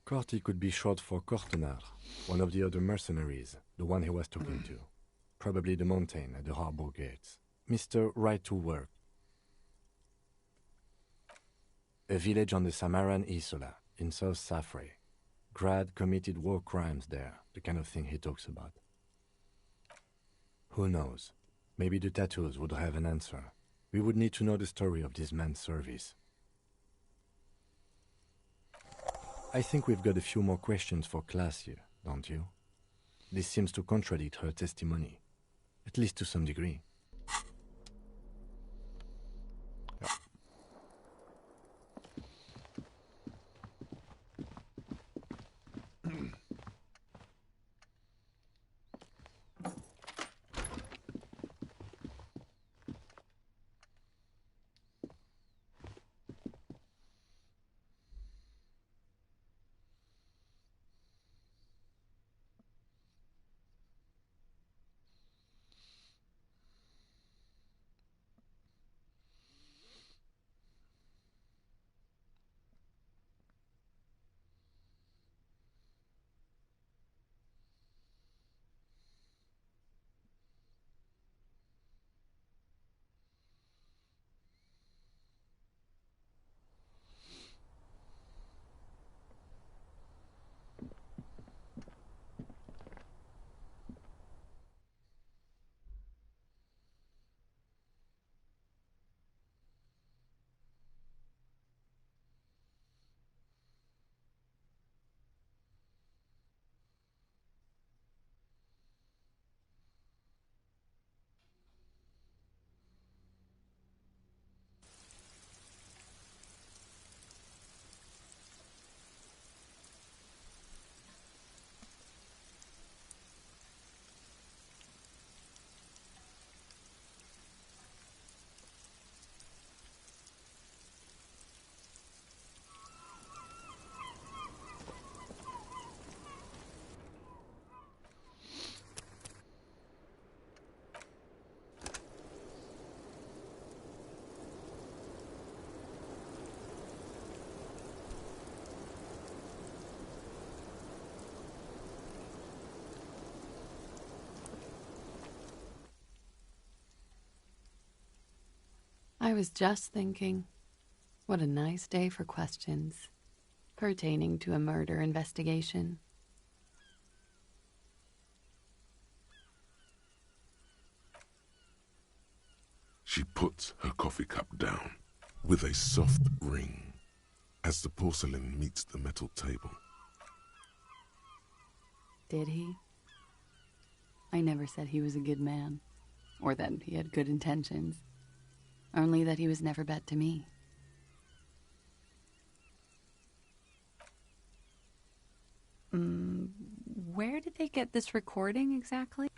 Speaker 6: Corty could be short for Cortenard, one of the other mercenaries, the one he was talking to. Probably the mountain at the harbor gates. Mr. Right to Work. A village on the Samaran Isola, in South Safre. Grad committed war crimes there, the kind of thing he talks about. Who knows? Maybe the tattoos would have an answer. We would need to know the story of this man's service. I think we've got a few more questions for class here, don't you? This seems to contradict her testimony, at least to some degree.
Speaker 11: I was just thinking, what a nice day for questions pertaining to a murder investigation.
Speaker 4: She puts her coffee cup down with a soft ring as the porcelain meets the metal table.
Speaker 11: Did he? I never said he was a good man, or that he had good intentions. Only that he was never bad to me. Where did they get this recording exactly?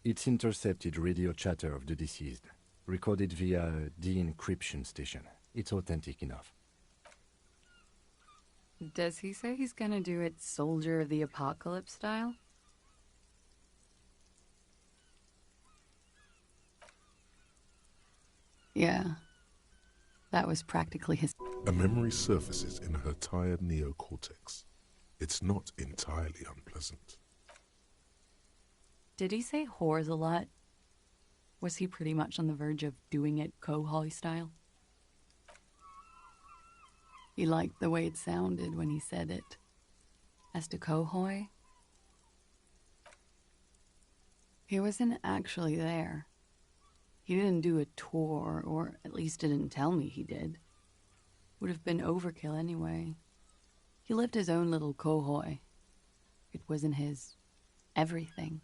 Speaker 6: It's intercepted radio chatter of the deceased, recorded via a de-encryption station. It's authentic enough.
Speaker 11: Does he say he's gonna do it Soldier of the Apocalypse style? Yeah. That was practically his...
Speaker 4: A memory surfaces in her tired neocortex. It's not entirely unpleasant.
Speaker 11: Did he say whores a lot? Was he pretty much on the verge of doing it Cohoy style? He liked the way it sounded when he said it. As to Cohoy, he wasn't actually there. He didn't do a tour, or at least didn't tell me he did. Would have been overkill anyway. He lived his own little Cohoy. It wasn't his everything.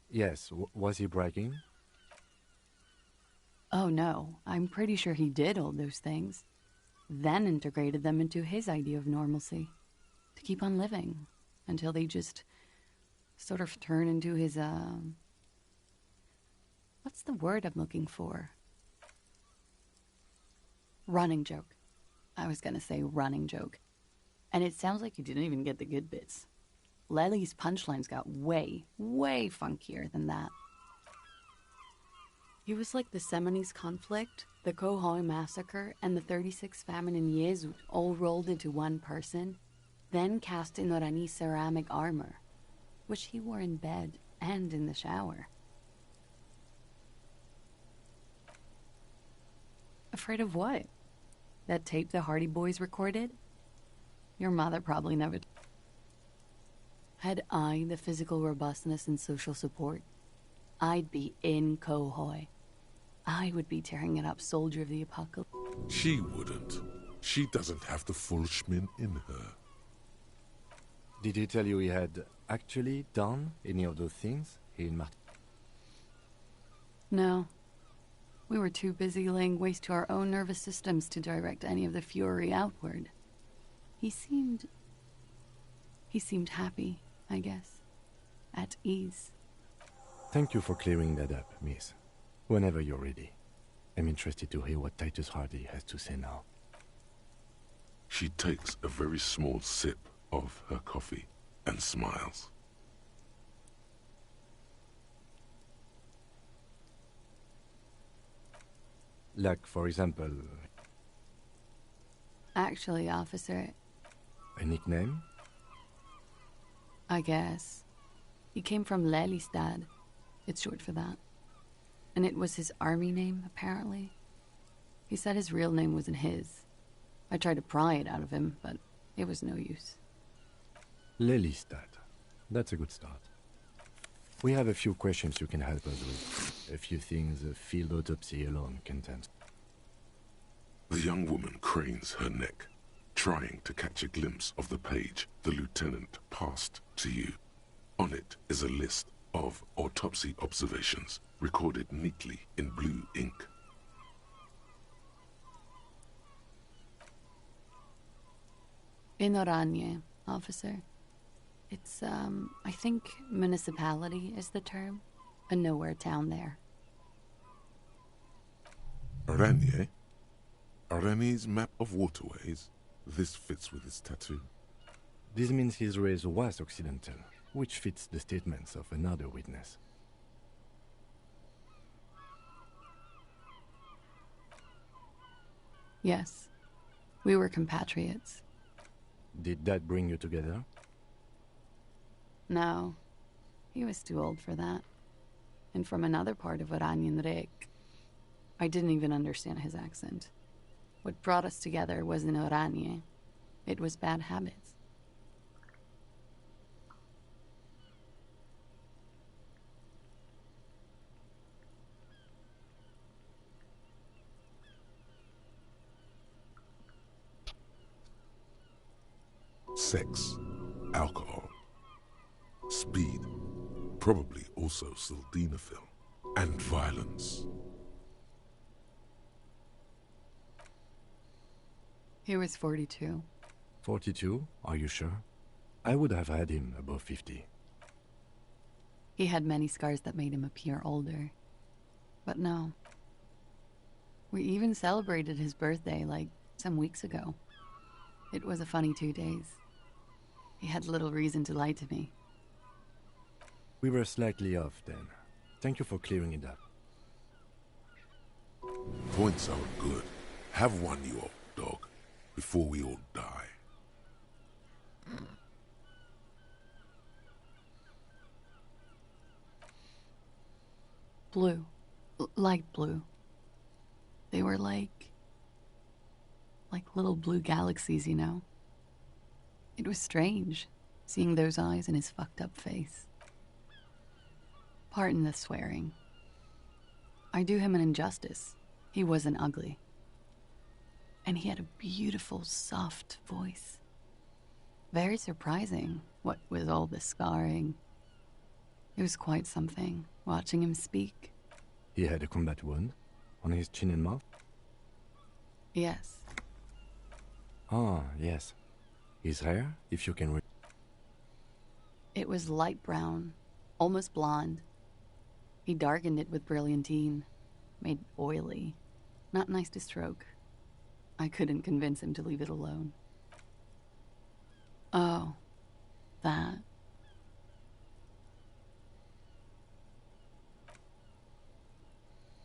Speaker 6: Yes, was he bragging?
Speaker 11: Oh no, I'm pretty sure he did all those things. Then integrated them into his idea of normalcy. To keep on living. Until they just sort of turn into his, what's the word I'm looking for? Running joke. I was gonna say running joke. And it sounds like you didn't even get the good bits. Lely's punchlines got way, way funkier than that. He was like the Seminoles conflict, the Khohoi massacre, and the 36 famine in Yezud all rolled into one person, then cast in Orani ceramic armor, which he wore in bed and in the shower. Afraid of what? That tape the Hardy Boys recorded? Your mother probably never... Had I the physical robustness and social support, I'd be in Khohoi. I would be tearing it up, soldier of the apocalypse.
Speaker 4: She wouldn't. She doesn't have the full schmin in her.
Speaker 6: Did he tell you he had actually done any of those things in
Speaker 11: No. We were too busy laying waste to our own nervous systems to direct any of the fury outward. He seemed happy, I guess. At ease.
Speaker 6: Thank you for clearing that up, miss. Whenever you're ready. I'm interested to hear what Titus Hardy has to say now.
Speaker 4: She takes a very small sip of her coffee and smiles.
Speaker 6: Like, for example...
Speaker 11: Actually, officer...
Speaker 6: A nickname?
Speaker 11: I guess. He came from Lelystad. It's short for that. And it was his army name, apparently. He said his real name wasn't his. I tried to pry it out of him, but it was no use.
Speaker 6: Lelystad. That's a good start. We have a few questions you can help us with. A few things a field autopsy alone can tell.
Speaker 4: The young woman cranes her neck, trying to catch a glimpse of the page the lieutenant passed to you. On it is a list of autopsy observations recorded neatly in blue ink.
Speaker 11: In Oranje, officer. It's, I think municipality is the term. A nowhere town there.
Speaker 4: Oranje? Oranje's map of waterways? This fits with his tattoo.
Speaker 6: This means his race was Occidental, which fits the statements of another witness.
Speaker 11: Yes. We were compatriots.
Speaker 6: Did that bring you together?
Speaker 11: No. He was too old for that. And from another part of Oranjenrek. I didn't even understand his accent. What brought us together wasn't Oranje. It was bad habits.
Speaker 4: Sex, alcohol, speed, probably also sildenafil, and violence.
Speaker 11: He was 42.
Speaker 6: 42? Are you sure? I would have had him above 50.
Speaker 11: He had many scars that made him appear older. But no. We even celebrated his birthday, like, some weeks ago. It was a funny 2 days. He had little reason to lie to me.
Speaker 6: We were slightly off then. Thank you for clearing it up.
Speaker 4: Points are good. Have one, you old dog, before we all die.
Speaker 11: Blue. Light blue. They were like little blue galaxies, you know? It was strange, seeing those eyes in his fucked up face. Pardon the swearing. I do him an injustice. He wasn't ugly. And he had a beautiful, soft voice. Very surprising, what with all the scarring. It was quite something, watching him speak.
Speaker 6: He had a combat wound on his chin and mouth?
Speaker 11: Yes.
Speaker 6: Ah, yes. His hair, if you can
Speaker 11: It was light brown, almost blonde. He darkened it with brilliantine, made oily. Not nice to stroke. I couldn't convince him to leave it alone. Oh, that.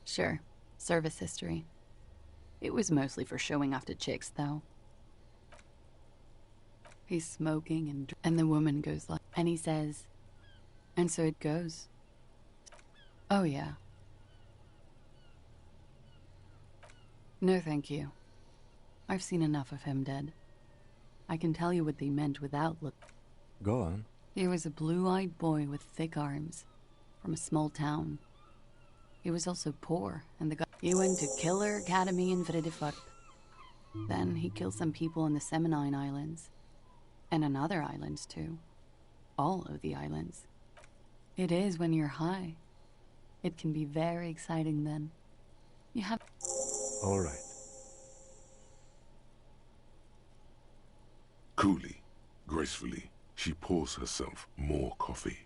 Speaker 11: Sure, service history. It was mostly for showing off to chicks, though. He's smoking and the woman goes like, and he says, and so it goes. Oh yeah. No thank you. I've seen enough of him dead. I can tell you what they meant without look.
Speaker 6: Go on.
Speaker 11: He was a blue-eyed boy with thick arms, from a small town. He was also poor, and the guy... He went to Killer Academy in Vredefort. Then he killed some people in the Seminine Islands. And on other islands, too. All of the islands. It is when you're high. It can be very exciting then. You have...
Speaker 6: All right.
Speaker 4: Coolly, gracefully, she pours herself more coffee.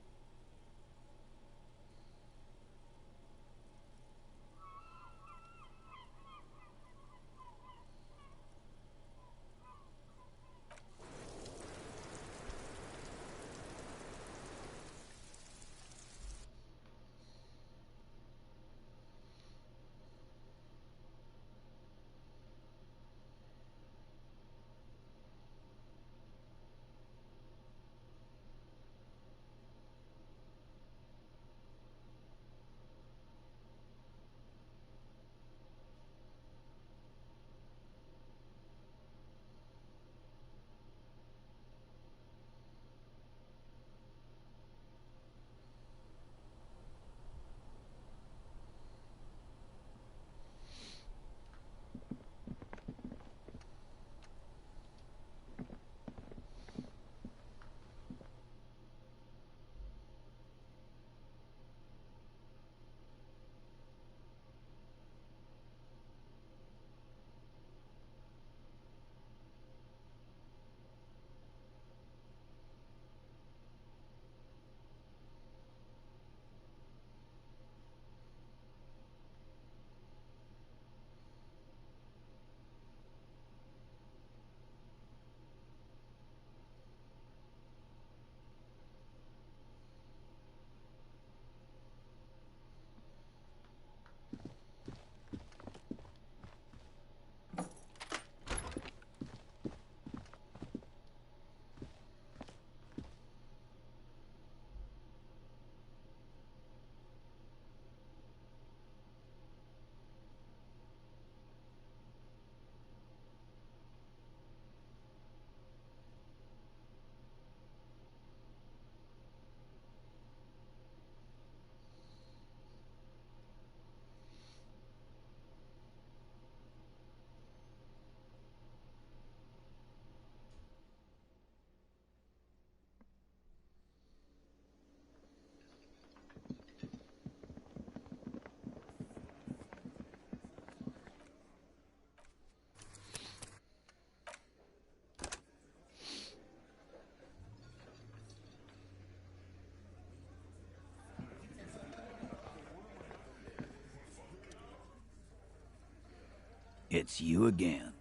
Speaker 2: It's you again.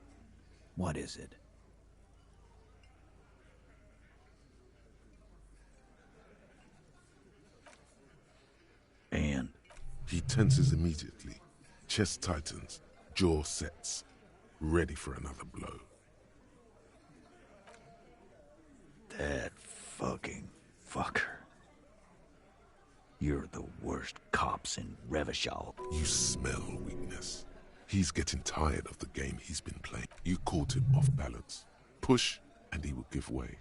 Speaker 2: What is it? And?
Speaker 4: He tenses immediately. Chest tightens, jaw sets, ready for another blow.
Speaker 2: That fucking fucker. You're the worst cops in Revachol.
Speaker 4: You smell weakness. He's getting tired of the game he's been playing. You caught him off balance. Push, and he will give way.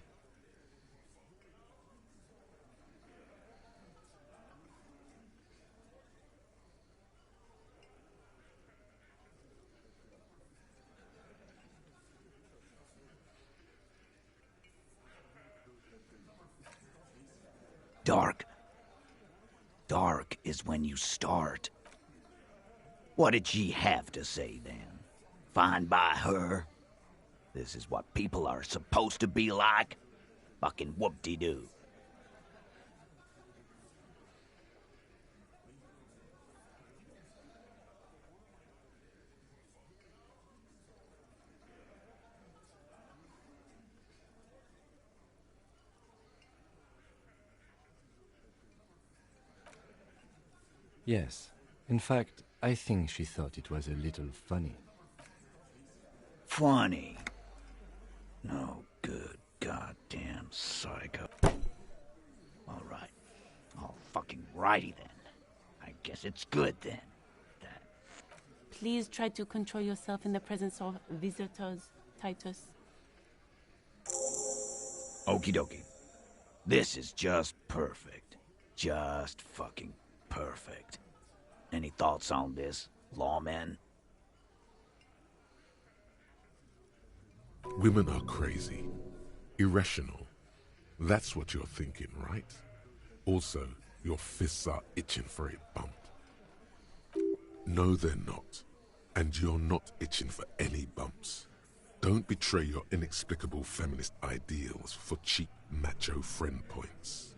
Speaker 2: Dark. Dark is when you start. What did she have to say then? Fine by her? This is what people are supposed to be like? Fucking whoop-de-doo.
Speaker 6: Yes. In fact, I think she thought it was a little funny.
Speaker 2: Funny? No good goddamn psycho. All right. All fucking righty then. I guess it's good then.
Speaker 7: Please try to control yourself in the presence of visitors, Titus.
Speaker 2: Okie dokie. This is just perfect. Just fucking perfect. Any thoughts on this, lawman?
Speaker 4: Women are crazy. Irrational. That's what you're thinking, right? Also, your fists are itching for a bump. No, they're not. And you're not itching for any bumps. Don't betray your inexplicable feminist ideals for cheap macho friend points.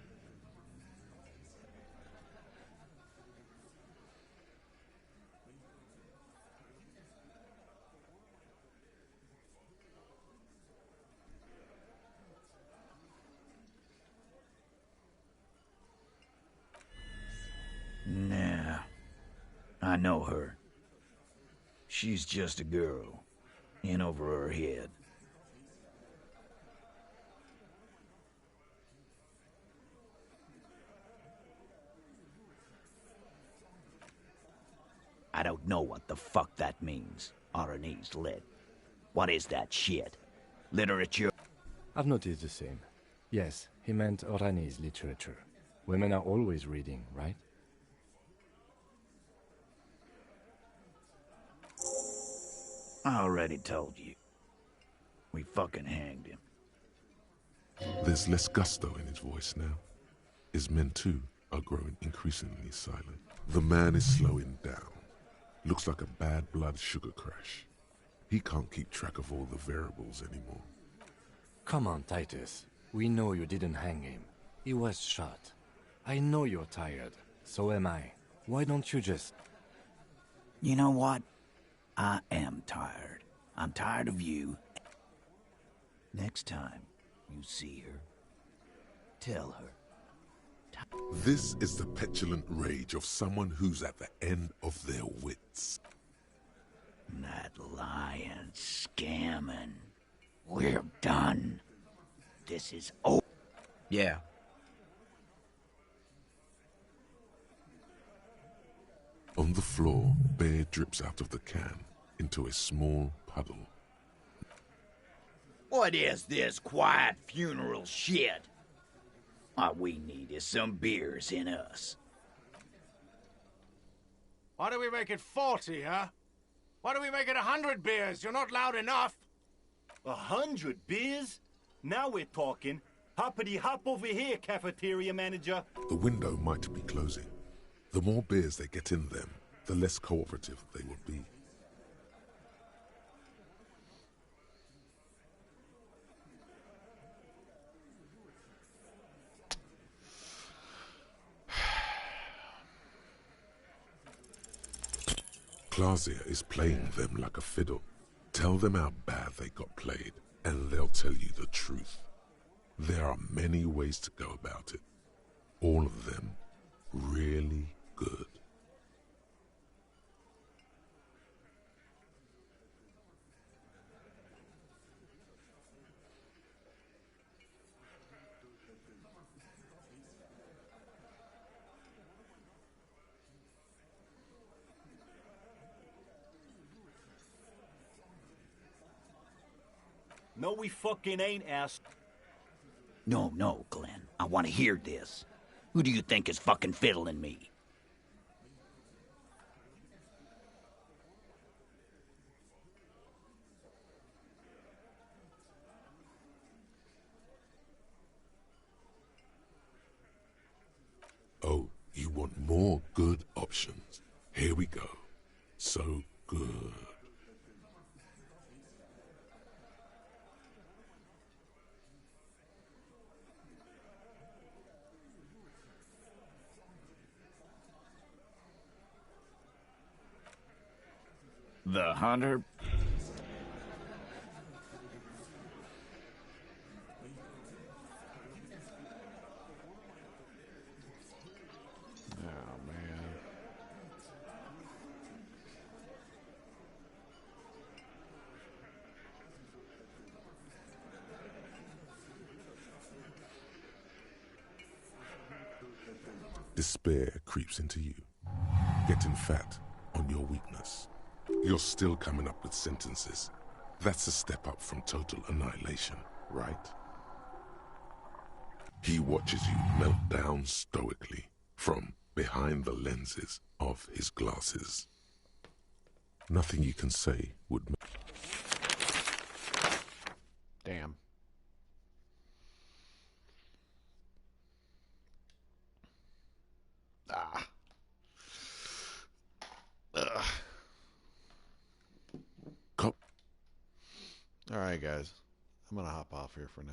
Speaker 2: Nah. I know her. She's just a girl. In over her head. I don't know what the fuck that means. Aranese lit. What is that shit? Literature?
Speaker 6: I've noticed the same. Yes, he meant Oranese literature. Women are always reading, right?
Speaker 2: I already told you. We fucking hanged him.
Speaker 4: There's less gusto in his voice now. His men, too, are growing increasingly silent. The man is slowing down. Looks like a bad blood sugar crash. He can't keep track of all the variables anymore.
Speaker 6: Come on, Titus. We know you didn't hang him. He was shot. I know you're tired. So am I. Why don't you just...
Speaker 2: You know what? I am tired. I'm tired of you. Next time you see her, tell her.
Speaker 4: This is the petulant rage of someone who's at the end of their wits.
Speaker 2: That lying, scamming. We're done. This is over. Yeah.
Speaker 4: On the floor, beer drips out of the can into a small puddle.
Speaker 2: What is this quiet funeral shit? All we need is some beers in us.
Speaker 5: Why do we make it 40, huh? Why do we make it 100 beers? You're not loud enough.
Speaker 8: 100 beers? Now we're talking. Hoppity hop over here, cafeteria manager.
Speaker 4: The window might be closing. The more beers they get in them, the less cooperative they will be. Clausia is playing them like a fiddle. Tell them how bad they got played, and they'll tell you the truth. There are many ways to go about it. All of them really good.
Speaker 8: No, we fucking ain't, ass.
Speaker 2: No, Glenn. I want to hear this. Who do you think is fucking fiddling me?
Speaker 4: Oh, you want more good options? Here we go. So good.
Speaker 2: The Hunter?
Speaker 1: Oh, man.
Speaker 4: Despair creeps into you, getting fat on your weakness. You're still coming up with sentences. That's a step up from total annihilation, right? He watches you melt down stoically from behind the lenses of his glasses. Nothing you can say would
Speaker 1: Damn. Ah. Ugh. All right, guys. I'm going to hop off here for now.